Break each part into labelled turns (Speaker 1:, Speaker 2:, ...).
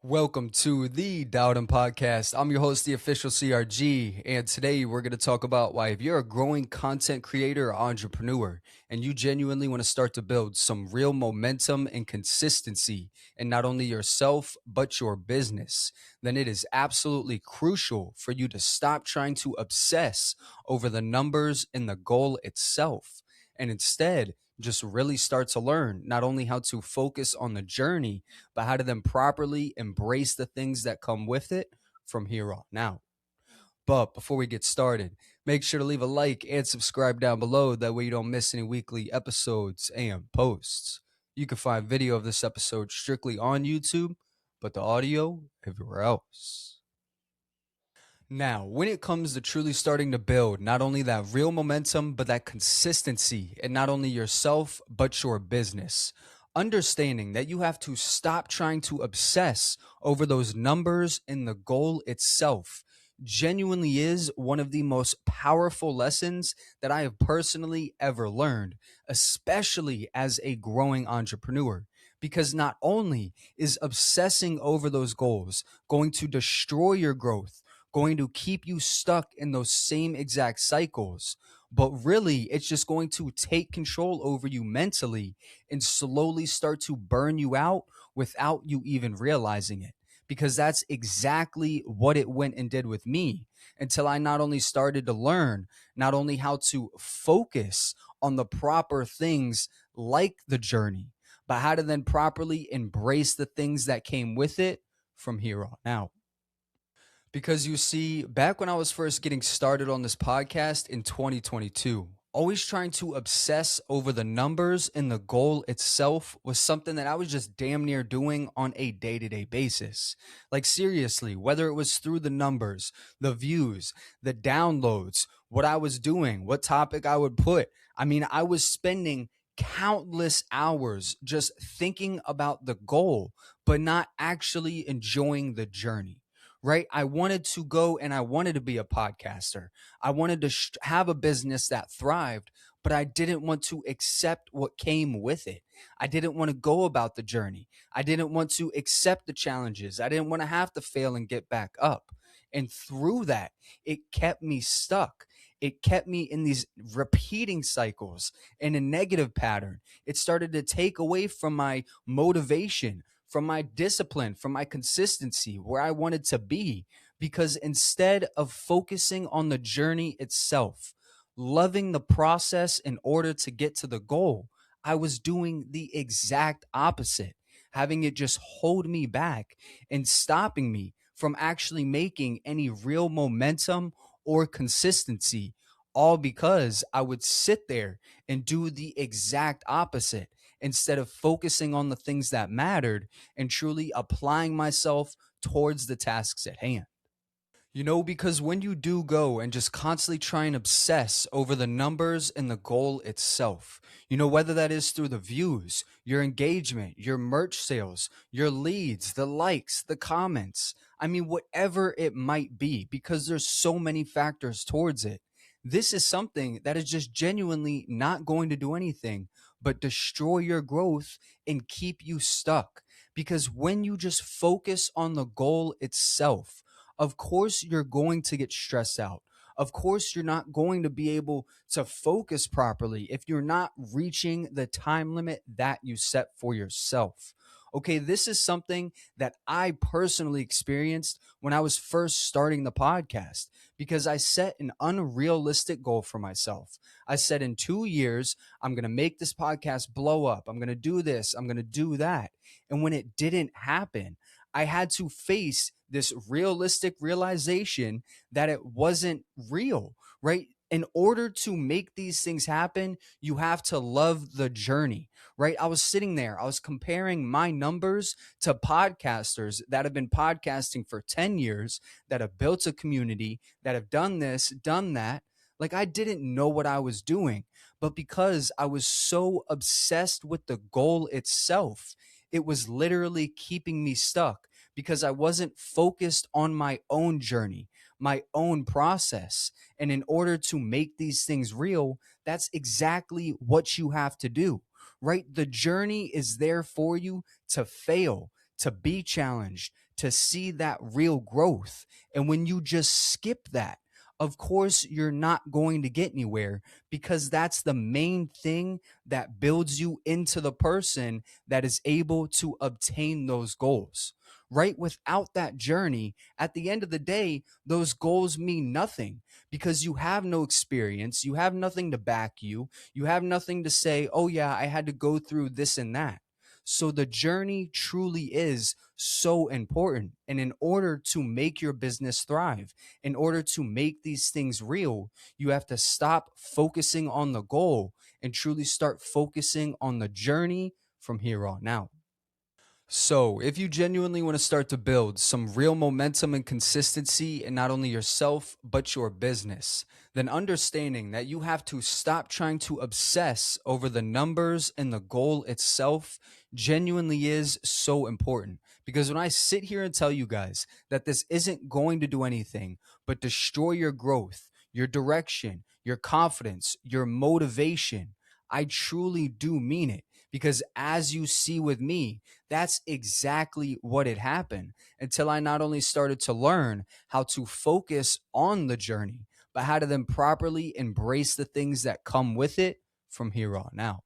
Speaker 1: Welcome to the Dowden Podcast. I'm your host, the official CRG, and today we're going to talk about why if you're a growing content creator or entrepreneur and you genuinely want to start to build some real momentum and consistency in not only yourself but your business, then it is absolutely crucial for you to stop trying to obsess over the numbers and the goal itself, and instead just really start to learn not only how to focus on the journey but how to then properly embrace the things that come with it from here on out. But before we get started, make sure to leave a like and subscribe down below. That way you don't miss any weekly episodes and posts. You can find video of this episode strictly on YouTube, but the audio everywhere else. Now, when it comes to truly starting to build not only that real momentum, but that consistency in not only yourself, but your business, understanding that you have to stop trying to obsess over those numbers and the goal itself genuinely is one of the most powerful lessons that I have personally ever learned, especially as a growing entrepreneur. Because not only is obsessing over those goals going to destroy your growth, going to keep you stuck in those same exact cycles. But really, it's just going to take control over you mentally and slowly start to burn you out without you even realizing it. Because that's exactly what it went and did with me until I not only started to learn, not only how to focus on the proper things like the journey, but how to then properly embrace the things that came with it from here on out. Because you see, back when I was first getting started on this podcast in 2022, always trying to obsess over the numbers and the goal itself was something that I was just damn near doing on a day to day basis. Like, seriously, whether it was through the numbers, the views, the downloads, what I was doing, what topic I would put. I mean, I was spending countless hours just thinking about the goal, but not actually enjoying the journey, right? I wanted to go and I wanted to be a podcaster. I wanted to have a business that thrived, but I didn't want to accept what came with it. I didn't want to go about the journey. I didn't want to accept the challenges. I didn't want to have to fail and get back up. And through that, it kept me stuck. It kept me in these repeating cycles in a negative pattern. It started to take away from my motivation, from my discipline, from my consistency, where I wanted to be. Because instead of focusing on the journey itself, loving the process in order to get to the goal, I was doing the exact opposite, having it just hold me back and stopping me from actually making any real momentum or consistency, all because I would sit there and do the exact opposite instead of focusing on the things that mattered and truly applying myself towards the tasks at hand. Because when you do go and just constantly try and obsess over the numbers and the goal itself, whether that is through the views, your engagement, your merch sales, your leads, the likes, the comments, I mean, whatever it might be, because there's so many factors towards it. This is something that is just genuinely not going to do anything but destroy your growth and keep you stuck. Because when you just focus on the goal itself, of course, you're going to get stressed out. Of course, you're not going to be able to focus properly if you're not reaching the time limit that you set for yourself. Okay, this is something that I personally experienced when I was first starting the podcast because I set an unrealistic goal for myself. I said in 2 years, I'm going to make this podcast blow up. I'm going to do this. I'm going to do that. And when it didn't happen, I had to face this realistic realization that it wasn't real, right? In order to make these things happen, you have to love the journey, right? I was sitting there, I was comparing my numbers to podcasters that have been podcasting for 10 years, that have built a community, that have done this, done that. Like, I didn't know what I was doing, but because I was so obsessed with the goal itself, it was literally keeping me stuck because I wasn't focused on my own journey, my own process. And in order to make these things real, that's exactly what you have to do, right? The journey is there for you to fail, to be challenged, to see that real growth. And when you just skip that, of course, you're not going to get anywhere, because that's the main thing that builds you into the person that is able to obtain those goals. Right? Without that journey, at the end of the day, those goals mean nothing, because you have no experience, you have nothing to back you, you have nothing to say, oh, yeah, I had to go through this and that. So the journey truly is so important. And in order to make your business thrive, in order to make these things real, you have to stop focusing on the goal and truly start focusing on the journey from here on out. So, if you genuinely want to start to build some real momentum and consistency in not only yourself, but your business, then understanding that you have to stop trying to obsess over the numbers and the goal itself genuinely is so important. Because when I sit here and tell you guys that this isn't going to do anything but destroy your growth, your direction, your confidence, your motivation, I truly do mean it. Because as you see with me, that's exactly what had happened, until I not only started to learn how to focus on the journey, but how to then properly embrace the things that come with it from here on out.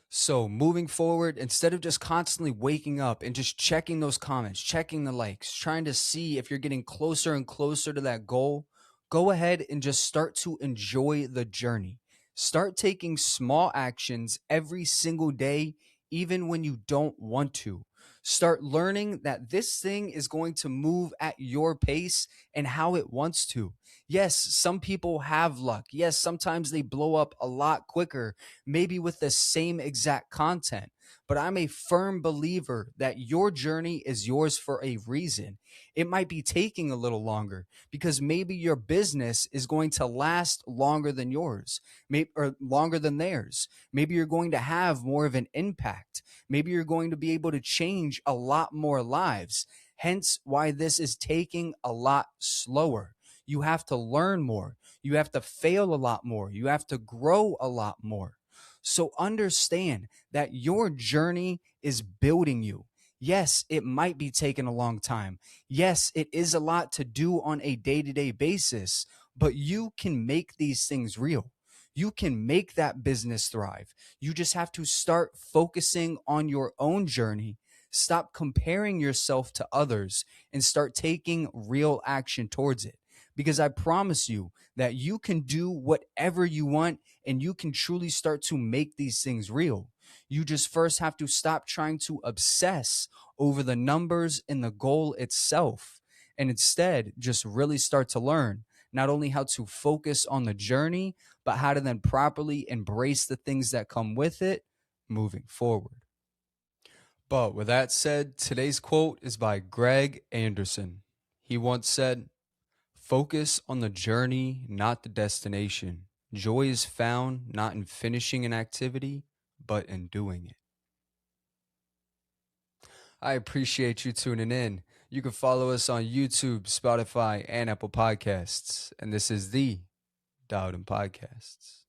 Speaker 1: So moving forward, instead of just constantly waking up and just checking those comments, checking the likes, trying to see if you're getting closer and closer to that goal, go ahead and just start to enjoy the journey. Start taking small actions every single day, even when you don't want to. Start learning that this thing is going to move at your pace and how it wants to. Yes, some people have luck. Yes, sometimes they blow up a lot quicker, maybe with the same exact content. But I'm a firm believer that your journey is yours for a reason. It might be taking a little longer because maybe your business is going to last longer than yours, maybe, or longer than theirs. Maybe you're going to have more of an impact. Maybe you're going to be able to change a lot more lives. Hence why this is taking a lot slower. You have to learn more. You have to fail a lot more. You have to grow a lot more. So understand that your journey is building you. Yes, it might be taking a long time. Yes, it is a lot to do on a day to day basis, but you can make these things real. You can make that business thrive. You just have to start focusing on your own journey. Stop comparing yourself to others and start taking real action towards it. Because I promise you that you can do whatever you want and you can truly start to make these things real. You just first have to stop trying to obsess over the numbers and the goal itself, and instead just really start to learn not only how to focus on the journey, but how to then properly embrace the things that come with it moving forward. But with that said, today's quote is by Greg Anderson. He once said, "Focus on the journey, not the destination. Joy is found not in finishing an activity, but in doing it." I appreciate you tuning in. You can follow us on YouTube, Spotify, and Apple Podcasts. And this is the Dowden Podcasts.